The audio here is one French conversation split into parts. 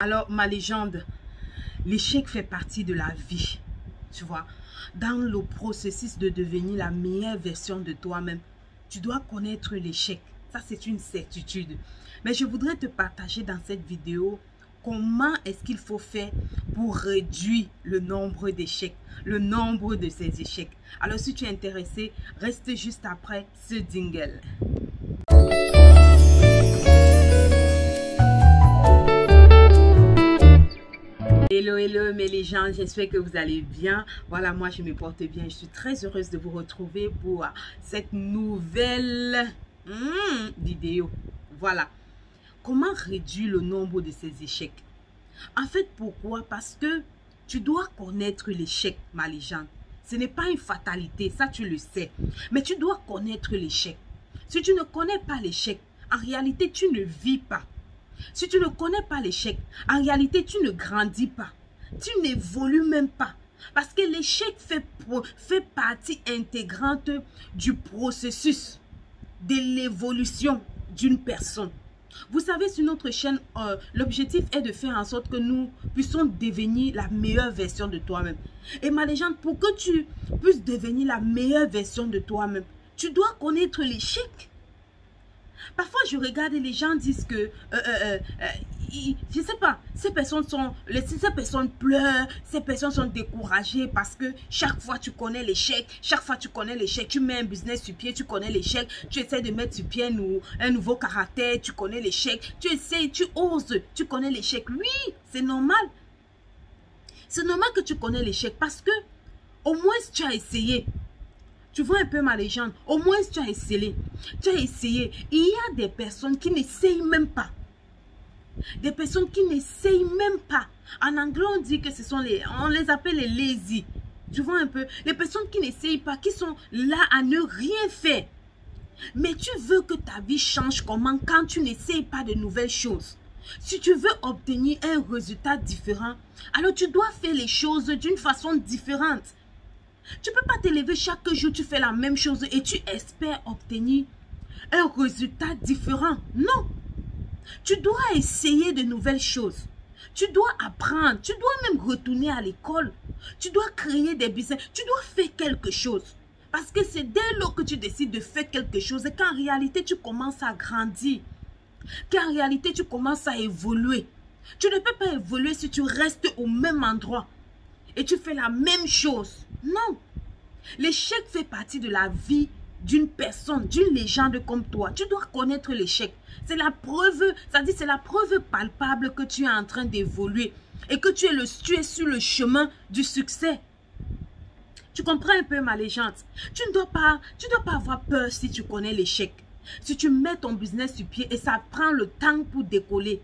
Alors, ma légende, l'échec fait partie de la vie, tu vois. Dans le processus de devenir la meilleure version de toi-même, tu dois connaître l'échec. Ça, c'est une certitude. Mais je voudrais te partager dans cette vidéo comment est-ce qu'il faut faire pour réduire le nombre d'échecs, le nombre de ces échecs. Alors, si tu es intéressé, reste juste après ce jingle. Hello, hello mes gens, j'espère que vous allez bien. Voilà, moi je me porte bien. Je suis très heureuse de vous retrouver pour cette nouvelle vidéo. Voilà, comment réduire le nombre de ces échecs? En fait, pourquoi? Parce que tu dois connaître l'échec, ma légende. Ce n'est pas une fatalité, ça tu le sais. Mais tu dois connaître l'échec. Si tu ne connais pas l'échec, en réalité tu ne vis pas. Si tu ne connais pas l'échec, en réalité, tu ne grandis pas. Tu n'évolues même pas. Parce que l'échec fait partie intégrante du processus de l'évolution d'une personne. Vous savez, sur notre chaîne, l'objectif est de faire en sorte que nous puissions devenir la meilleure version de toi-même. Et ma légende, pour que tu puisses devenir la meilleure version de toi-même, tu dois connaître l'échec. Parfois, je regarde et les gens disent que, je sais pas, ces personnes pleurent, ces personnes sont découragées parce que chaque fois tu connais l'échec, tu mets un business sur pied, tu connais l'échec, tu essaies de mettre sur pied un nouveau caractère, tu connais l'échec, tu essaies, tu oses, tu connais l'échec. Oui, c'est normal. C'est normal que tu connais l'échec parce que au moins tu as essayé. Tu vois un peu ma légende, au moins tu as essayé. Il y a des personnes qui n'essayent même pas. Des personnes qui n'essayent même pas. En anglais, on dit que on les appelle les lazy. Tu vois un peu, les personnes qui n'essayent pas, qui sont là à ne rien faire. Mais tu veux que ta vie change comment quand tu n'essayes pas de nouvelles choses? Si tu veux obtenir un résultat différent, alors tu dois faire les choses d'une façon différente. Tu ne peux pas te lever chaque jour, tu fais la même chose et tu espères obtenir un résultat différent. Non. Tu dois essayer de nouvelles choses. Tu dois apprendre. Tu dois même retourner à l'école. Tu dois créer des business. Tu dois faire quelque chose. Parce que c'est dès lors que tu décides de faire quelque chose qu'en réalité, tu commences à grandir. Qu'en réalité, tu commences à évoluer. Tu ne peux pas évoluer si tu restes au même endroit. Et tu fais la même chose. Non. L'échec fait partie de la vie d'une personne, d'une légende comme toi. Tu dois connaître l'échec. C'est la preuve, c'est la preuve palpable que tu es en train d'évoluer et que tu es sur le chemin du succès. Tu comprends un peu ma légende? Tu ne dois pas avoir peur si tu connais l'échec. Si tu mets ton business sur pied et ça prend le temps pour décoller.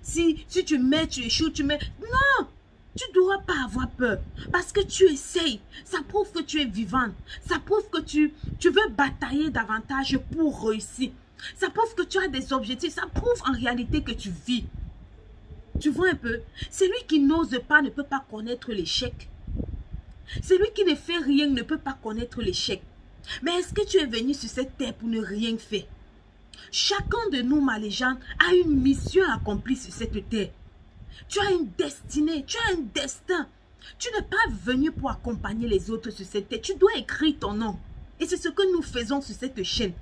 Si tu échoues, tu mets... Non! Tu ne dois pas avoir peur parce que tu essayes. Ça prouve que tu es vivante. Ça prouve que tu veux batailler davantage pour réussir. Ça prouve que tu as des objectifs. Ça prouve en réalité que tu vis. Tu vois un peu? Celui qui n'ose pas ne peut pas connaître l'échec. Celui qui ne fait rien ne peut pas connaître l'échec. Mais est-ce que tu es venu sur cette terre pour ne rien faire? Chacun de nous, ma légende, a une mission accomplie sur cette terre. Tu as une destinée, tu as un destin. Tu n'es pas venu pour accompagner les autres sur cette terre. Tu dois écrire ton nom. Et c'est ce que nous faisons sur cette chaîne.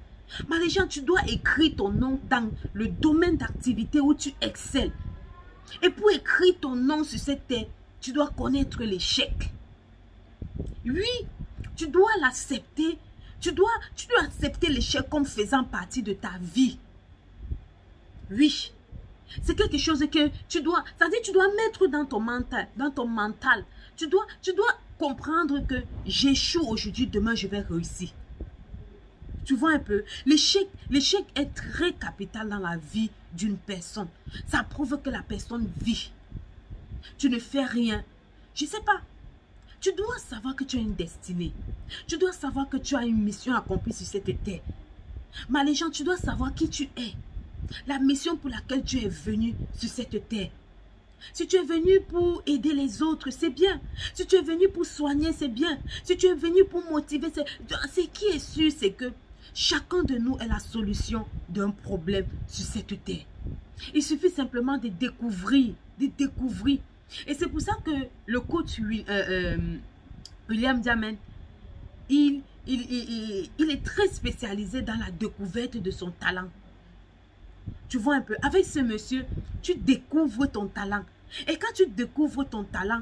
Ma légende, tu dois écrire ton nom dans le domaine d'activité où tu excelles. Et pour écrire ton nom sur cette terre, tu dois connaître l'échec. Oui, tu dois l'accepter. Tu dois accepter l'échec comme faisant partie de ta vie. Oui. C'est quelque chose que tu dois, c'est-à-dire tu dois mettre dans ton mental, Tu dois comprendre que j'échoue aujourd'hui, demain je vais réussir. Tu vois un peu, l'échec est très capital dans la vie d'une personne. Ça prouve que la personne vit. Tu ne fais rien. Je ne sais pas. Tu dois savoir que tu as une destinée. Tu dois savoir que tu as une mission accomplie sur cette terre. Ma légende, tu dois savoir qui tu es. La mission pour laquelle tu es venu sur cette terre. Si tu es venu pour aider les autres, c'est bien. Si tu es venu pour soigner, c'est bien. Si tu es venu pour motiver, c'est qui est sûr, c'est que chacun de nous est la solution d'un problème sur cette terre. Il suffit simplement de découvrir, Et c'est pour ça que le coach William Diamond, il est très spécialisé dans la découverte de son talent. Tu vois un peu, avec ce monsieur, tu découvres ton talent. Et quand tu découvres ton talent,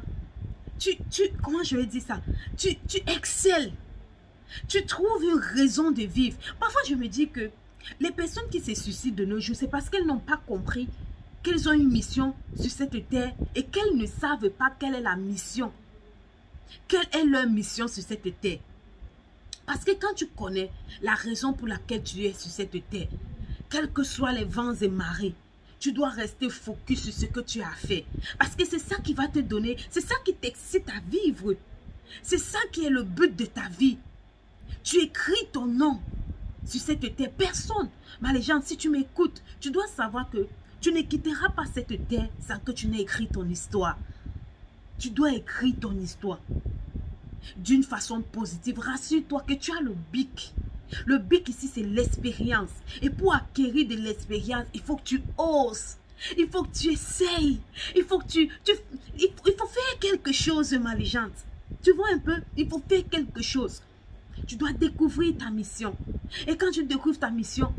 comment je vais dire ça? Tu excelles. Tu trouves une raison de vivre. Parfois, je me dis que les personnes qui se suicident de nos jours, c'est parce qu'elles n'ont pas compris qu'elles ont une mission sur cette terre et qu'elles ne savent pas quelle est la mission. Quelle est leur mission sur cette terre? Parce que quand tu connais la raison pour laquelle tu es sur cette terre, quels que soient les vents et marées, tu dois rester focus sur ce que tu as fait. Parce que c'est ça qui va te donner, c'est ça qui t'excite à vivre. C'est ça qui est le but de ta vie. Tu écris ton nom sur cette terre. Personne. Mais les gens, si tu m'écoutes, tu dois savoir que tu ne quitteras pas cette terre sans que tu n'aies écrit ton histoire. Tu dois écrire ton histoire d'une façon positive. Rassure-toi que tu as le bic. Le bic ici, c'est l'expérience. Et pour acquérir de l'expérience, il faut que tu oses. Il faut que tu essayes. Il faut que il faut faire quelque chose, ma légende. Tu vois un peu? Il faut faire quelque chose. Tu dois découvrir ta mission. Et quand tu découvres ta mission,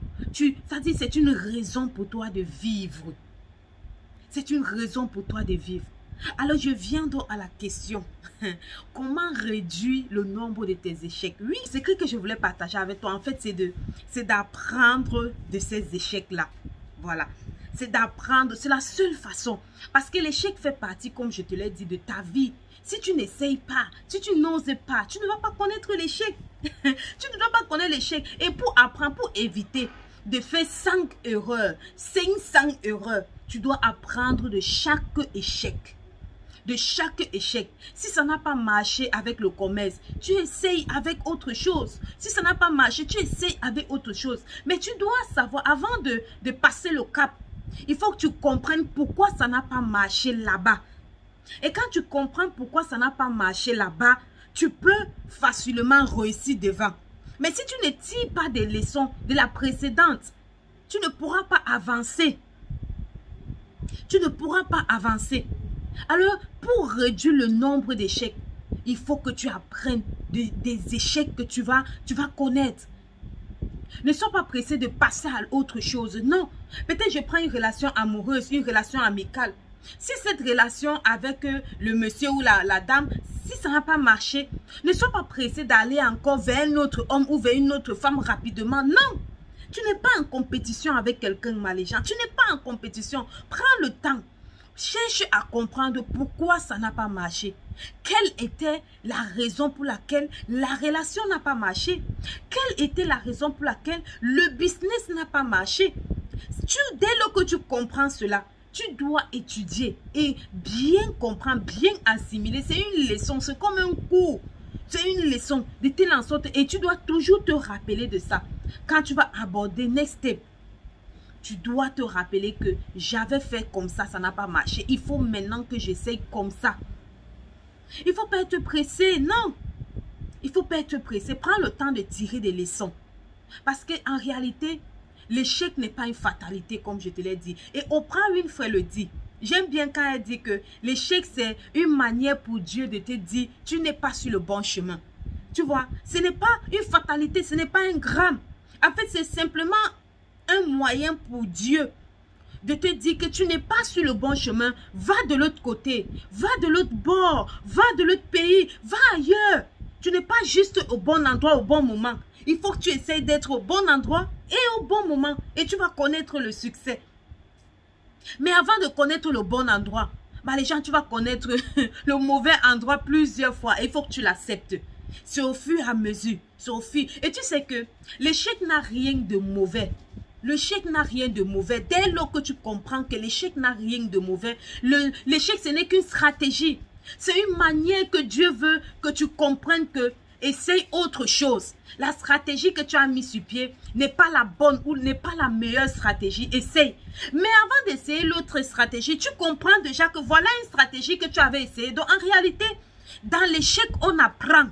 ça dit c'est une raison pour toi de vivre. C'est une raison pour toi de vivre. Alors je viens donc à la question. Comment réduire le nombre de tes échecs? Oui, c'est ce que je voulais partager avec toi. En fait, c'est d'apprendre de ces échecs-là. Voilà. C'est d'apprendre. C'est la seule façon. Parce que l'échec fait partie, comme je te l'ai dit, de ta vie. Si tu n'essayes pas, si tu n'oses pas, tu ne vas pas connaître l'échec. Tu ne dois pas connaître l'échec. Et pour apprendre, pour éviter de faire 5 erreurs, 500 erreurs, tu dois apprendre de chaque échec. De chaque échec. Si ça n'a pas marché avec le commerce, tu essayes avec autre chose. Si ça n'a pas marché, tu essayes avec autre chose. Mais tu dois savoir, avant de passer le cap, il faut que tu comprennes pourquoi ça n'a pas marché là-bas. Et quand tu comprends pourquoi ça n'a pas marché là-bas, tu peux facilement réussir devant. Mais si tu ne tires pas des leçons de la précédente, tu ne pourras pas avancer. Tu ne pourras pas avancer. Alors, pour réduire le nombre d'échecs, il faut que tu apprennes des échecs que tu vas connaître. Ne sois pas pressé de passer à autre chose. Non. Peut-être je prends une relation amoureuse, une relation amicale. Si cette relation avec le monsieur ou la dame, si ça n'a pas marché, ne sois pas pressé d'aller encore vers un autre homme ou vers une autre femme rapidement. Non. Tu n'es pas en compétition avec quelqu'un, malégant. Tu n'es pas en compétition. Prends le temps. Cherche à comprendre pourquoi ça n'a pas marché. Quelle était la raison pour laquelle la relation n'a pas marché? Quelle était la raison pour laquelle le business n'a pas marché? Dès lors que tu comprends cela, tu dois étudier et bien comprendre, bien assimiler. C'est une leçon, c'est comme un cours. C'est une leçon de telle en sorte et tu dois toujours te rappeler de ça. Quand tu vas aborder next step, tu dois te rappeler que j'avais fait comme ça, ça n'a pas marché. Il faut maintenant que j'essaye comme ça. Il ne faut pas être pressé, non. Il ne faut pas être pressé. Prends le temps de tirer des leçons. Parce qu'en réalité, l'échec n'est pas une fatalité, comme je te l'ai dit. Et Oprah Winfrey le dit. J'aime bien quand elle dit que l'échec, c'est une manière pour Dieu de te dire, tu n'es pas sur le bon chemin. Tu vois, ce n'est pas une fatalité, ce n'est pas un drame. En fait, c'est simplement un moyen pour Dieu de te dire que tu n'es pas sur le bon chemin. Va de l'autre côté, va de l'autre bord, va de l'autre pays, va ailleurs. Tu n'es pas juste au bon endroit au bon moment. Il faut que tu essayes d'être au bon endroit et au bon moment et tu vas connaître le succès. Mais avant de connaître le bon endroit, les gens, tu vas connaître le mauvais endroit plusieurs fois. Il faut que tu l'acceptes. C'est au fur et à mesure. C'est au fur. Et tu sais que l'échec n'a rien de mauvais. L'échec n'a rien de mauvais. Dès lors que tu comprends que l'échec n'a rien de mauvais, l'échec, ce n'est qu'une stratégie. C'est une manière que Dieu veut que tu comprennes que essaye autre chose. La stratégie que tu as mise sur pied n'est pas la bonne ou n'est pas la meilleure stratégie. Essaye. Mais avant d'essayer l'autre stratégie, tu comprends déjà que voilà une stratégie que tu avais essayée. Donc en réalité, dans l'échec, on apprend.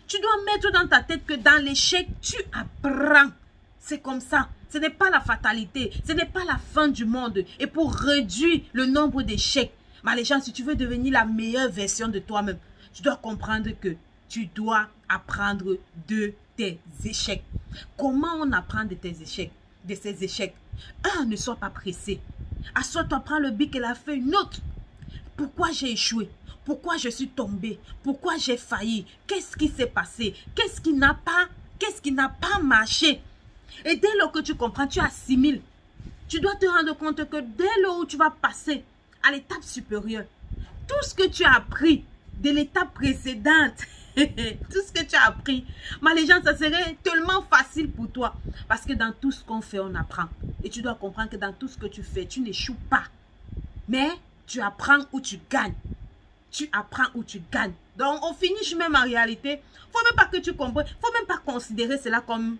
Tu dois mettre dans ta tête que dans l'échec, tu apprends. C'est comme ça. Ce n'est pas la fatalité. Ce n'est pas la fin du monde. Et pour réduire le nombre d'échecs, les gens, si tu veux devenir la meilleure version de toi-même, tu dois comprendre que tu dois apprendre de tes échecs. Comment on apprend de tes échecs? De ces échecs. Ne sois pas pressé. Assois-toi, prends le bic et la feuille, note. Pourquoi j'ai échoué? Pourquoi je suis tombé? Pourquoi j'ai failli? Qu'est-ce qui s'est passé? Qu'est-ce qui n'a pas marché? Et dès lors que tu comprends, tu assimiles. Tu dois te rendre compte que dès lors où tu vas passer à l'étape supérieure, tout ce que tu as appris de l'étape précédente, tout ce que tu as appris, les gens, ça serait tellement facile pour toi. Parce que dans tout ce qu'on fait, on apprend. Et tu dois comprendre que dans tout ce que tu fais, tu n'échoues pas. Mais tu apprends ou tu gagnes. Tu apprends ou tu gagnes. Donc, on finit même en réalité. Il ne faut même pas que tu comprennes. Il ne faut même pas considérer cela comme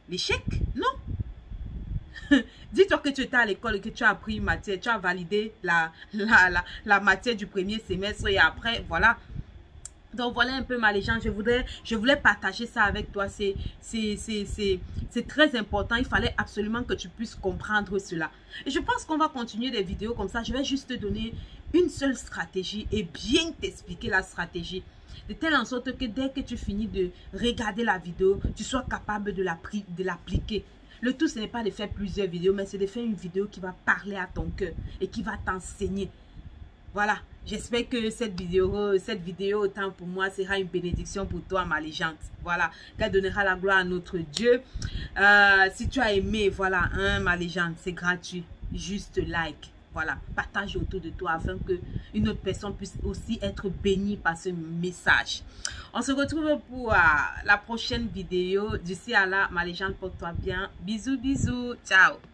l'échec. Non. Dis-toi que tu étais à l'école et que tu as appris une matière. Tu as validé la matière du premier semestre et après, voilà. Donc, voilà un peu, les gens. Je voulais partager ça avec toi. C'est très important. Il fallait absolument que tu puisses comprendre cela. Et je pense qu'on va continuer des vidéos comme ça. Je vais juste te donner une seule stratégie et bien t'expliquer la stratégie. De telle en sorte que dès que tu finis de regarder la vidéo, tu sois capable de l'appliquer. Le tout, ce n'est pas de faire plusieurs vidéos, mais c'est de faire une vidéo qui va parler à ton cœur et qui va t'enseigner. Voilà, j'espère que cette vidéo, autant pour moi, sera une bénédiction pour toi, ma légende. Voilà, qu'elle donnera la gloire à notre Dieu. Si tu as aimé, voilà, ma légende, c'est gratuit. Juste like. Voilà, partage autour de toi afin que une autre personne puisse aussi être bénie par ce message. On se retrouve pour la prochaine vidéo. D'ici à là, ma légende, porte-toi bien. Bisous, bisous. Ciao.